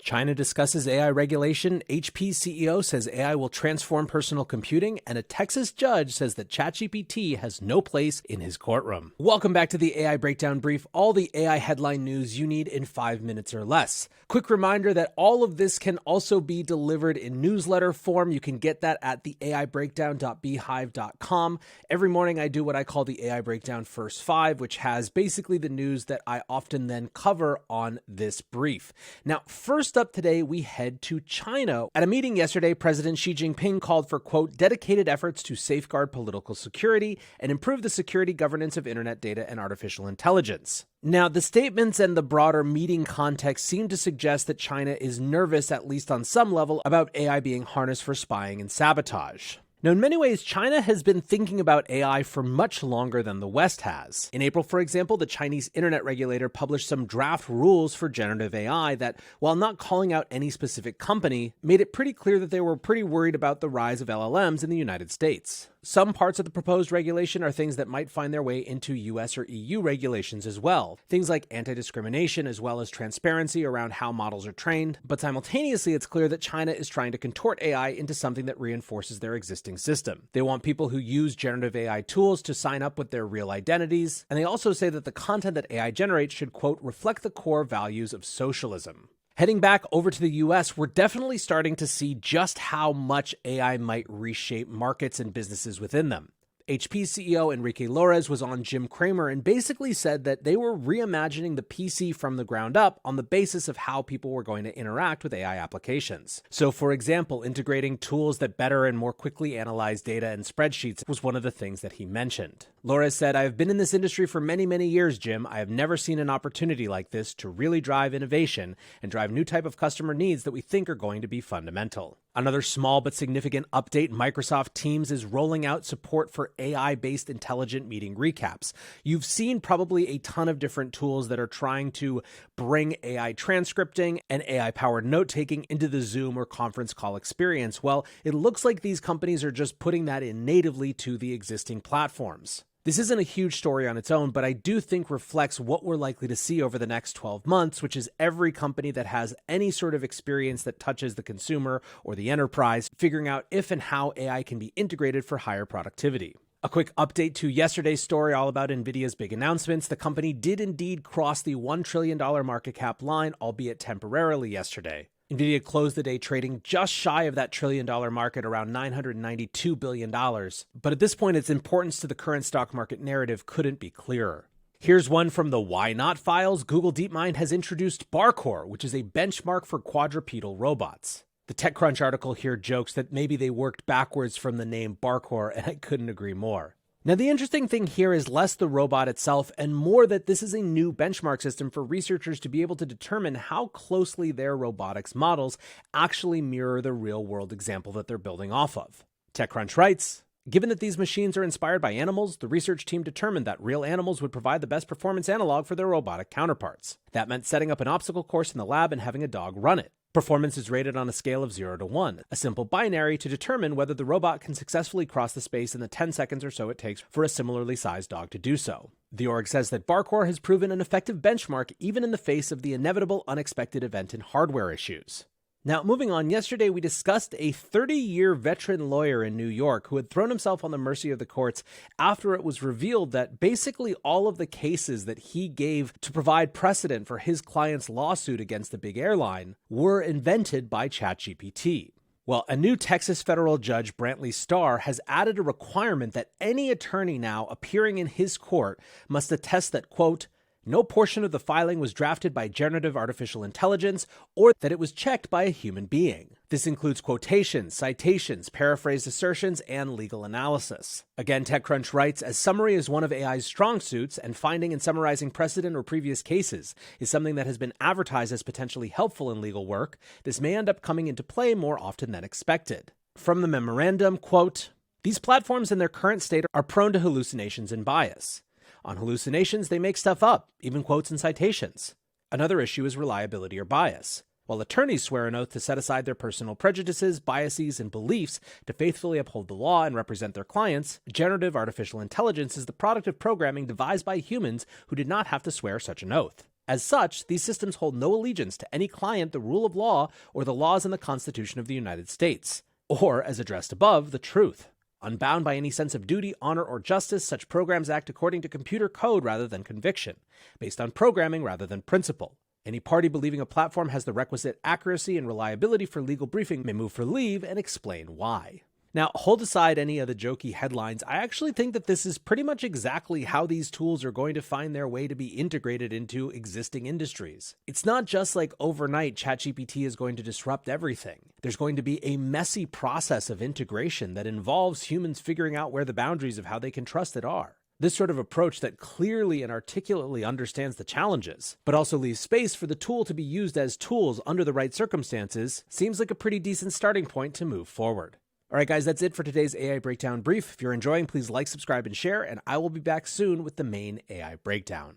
China discusses AI regulation, HP CEO says AI will transform personal computing, and a Texas judge says that ChatGPT has no place in his courtroom. Welcome back to the AI Breakdown Brief, all the AI headline news you need in 5 minutes or less. Quick reminder that all of this can also be delivered in newsletter form. You can get that at theaibreakdown.beehive.com. Every morning I do what I call the AI Breakdown First 5, which has basically the news that I often then cover on this brief. Now, first up today, we head to China. At a meeting yesterday, President Xi Jinping called for, quote, dedicated efforts to safeguard political security and improve the security governance of internet data and artificial intelligence. Now, the statements and the broader meeting context seem to suggest that China is nervous, at least on some level, about AI being harnessed for spying and sabotage. Now, in many ways, China has been thinking about AI for much longer than the West has. In April, for example, the Chinese internet regulator published some draft rules for generative AI that, while not calling out any specific company, made it pretty clear that they were pretty worried about the rise of LLMs in the United States. Some parts of the proposed regulation are things that might find their way into US or EU regulations as well. Things like anti-discrimination as well as transparency around how models are trained. But simultaneously, it's clear that China is trying to contort AI into something that reinforces their existing system. They want people who use generative AI tools to sign up with their real identities. And they also say that the content that AI generates should, quote, reflect the core values of socialism. Heading back over to the US, we're definitely starting to see just how much AI might reshape markets and businesses within them. HP CEO Enrique Lores was on Jim Cramer and basically said that they were reimagining the PC from the ground up on the basis of how people were going to interact with AI applications. So, for example, integrating tools that better and more quickly analyze data and spreadsheets was one of the things that he mentioned. Lores said, "I have been in this industry for many, many years, Jim. I have never seen an opportunity like this to really drive innovation and drive new type of customer needs that we think are going to be fundamental." Another small but significant update, Microsoft Teams is rolling out support for AI-based intelligent meeting recaps. You've seen probably a ton of different tools that are trying to bring AI transcripting and AI-powered note-taking into the Zoom or conference call experience. Well, it looks like these companies are just putting that in natively to the existing platforms. This isn't a huge story on its own, but I do think reflects what we're likely to see over the next 12 months, which is every company that has any sort of experience that touches the consumer or the enterprise, figuring out if and how AI can be integrated for higher productivity. A quick update to yesterday's story all about Nvidia's big announcements. The company did indeed cross the $1 trillion market cap line, albeit temporarily yesterday. Nvidia closed the day trading just shy of that $1 trillion market, around $992 billion. But at this point, its importance to the current stock market narrative couldn't be clearer. Here's one from the Why Not files. Google DeepMind has introduced Barkour, which is a benchmark for quadrupedal robots. The TechCrunch article here jokes that maybe they worked backwards from the name Barkour, and I couldn't agree more. Now, the interesting thing here is less the robot itself and more that this is a new benchmark system for researchers to be able to determine how closely their robotics models actually mirror the real-world example that they're building off of. TechCrunch writes, given that these machines are inspired by animals, the research team determined that real animals would provide the best performance analog for their robotic counterparts. That meant setting up an obstacle course in the lab and having a dog run it. Performance is rated on a scale of 0 to 1, a simple binary to determine whether the robot can successfully cross the space in the 10 seconds or so it takes for a similarly sized dog to do so. The org says that Barkour has proven an effective benchmark even in the face of the inevitable unexpected event in hardware issues. Now, moving on, yesterday we discussed a 30-year veteran lawyer in New York who had thrown himself on the mercy of the courts after it was revealed that basically all of the cases that he gave to provide precedent for his client's lawsuit against the big airline were invented by ChatGPT. Well, a new Texas federal judge, Brantley Starr, has added a requirement that any attorney now appearing in his court must attest that, quote, no portion of the filing was drafted by generative artificial intelligence or that it was checked by a human being. This includes quotations, citations, paraphrased assertions, and legal analysis. Again, TechCrunch writes, as summary is one of AI's strong suits, and finding and summarizing precedent or previous cases is something that has been advertised as potentially helpful in legal work. This may end up coming into play more often than expected. From the memorandum, quote, these platforms in their current state are prone to hallucinations and bias. On hallucinations, they make stuff up, even quotes and citations. Another issue is reliability or bias. While attorneys swear an oath to set aside their personal prejudices, biases, and beliefs to faithfully uphold the law and represent their clients, generative artificial intelligence is the product of programming devised by humans who did not have to swear such an oath. As such, these systems hold no allegiance to any client, the rule of law, or the laws and the Constitution of the United States. Or, as addressed above, the truth. Unbound by any sense of duty, honor, or justice, such programs act according to computer code rather than conviction, based on programming rather than principle. Any party believing a platform has the requisite accuracy and reliability for legal briefing may move for leave and explain why. Now, hold aside any of the jokey headlines. I actually think that this is pretty much exactly how these tools are going to find their way to be integrated into existing industries. It's not just like overnight ChatGPT is going to disrupt everything. There's going to be a messy process of integration that involves humans figuring out where the boundaries of how they can trust it are. This sort of approach that clearly and articulately understands the challenges, but also leaves space for the tool to be used as tools under the right circumstances, seems like a pretty decent starting point to move forward. All right, guys, that's it for today's AI Breakdown brief. If you're enjoying, please like, subscribe, and share, and I will be back soon with the main AI Breakdown.